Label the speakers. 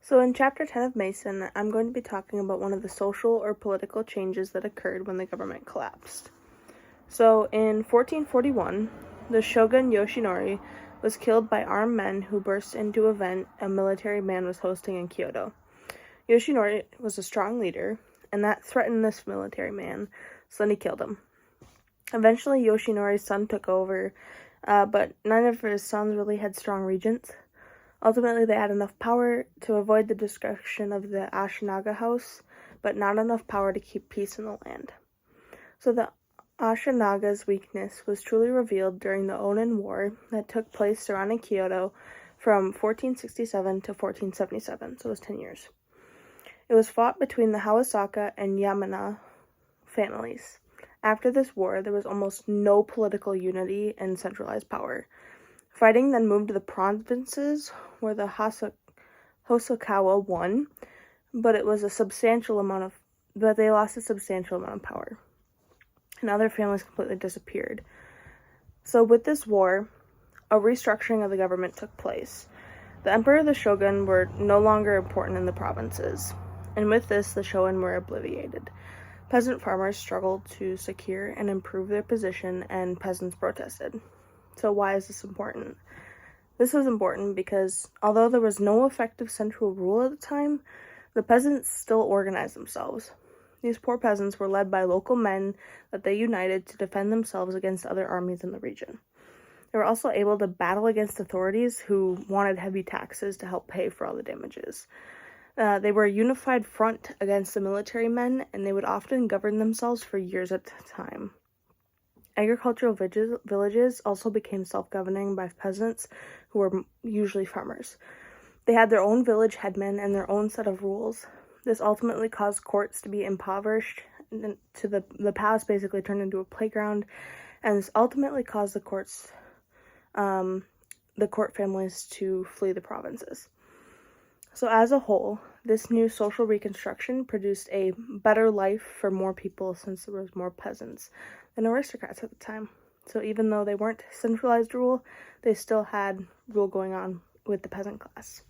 Speaker 1: So in Chapter 10 of Mason, I'm going to be talking about one of the social or political changes that occurred when the government collapsed. So in 1441, the shogun Yoshinori was killed by armed men who burst into an event a military man was hosting in Kyoto. Yoshinori was a strong leader, and that threatened this military man, so then he killed him. Eventually, Yoshinori's son took over, but none of his sons really had strong regents. Ultimately, they had enough power to avoid the destruction of the Ashinaga house, but not enough power to keep peace in the land. So the Ashinaga's weakness was truly revealed during the Onin War that took place surrounding Kyoto from 1467 to 1477, so it was 10 years. It was fought between the Hawasaka and Yamana families. After this war, there was almost no political unity and centralized power. Fighting then moved to the provinces, where the Hosokawa won, but they lost a substantial amount of power, and other families completely disappeared. So with this war, a restructuring of the government took place. The emperor and the shogun were no longer important in the provinces, and with this, the shogun were obliterated. Peasant farmers struggled to secure and improve their position, and peasants protested. So why is this important? This was important because although there was no effective central rule at the time, the peasants still organized themselves. These poor peasants were led by local men that they united to defend themselves against other armies in the region. They were also able to battle against authorities who wanted heavy taxes to help pay for all the damages. They were a unified front against the military men, and they would often govern themselves for years at a time. Agricultural villages also became self-governing by peasants who were usually farmers. They had their own village headmen and their own set of rules. This ultimately caused courts to be impoverished, and the palace basically turned into a playground, and this ultimately caused the court families to flee the provinces. So as a whole, this new social reconstruction produced a better life for more people since there was more peasants than aristocrats at the time. So even though they weren't centralized rule, they still had rule going on with the peasant class.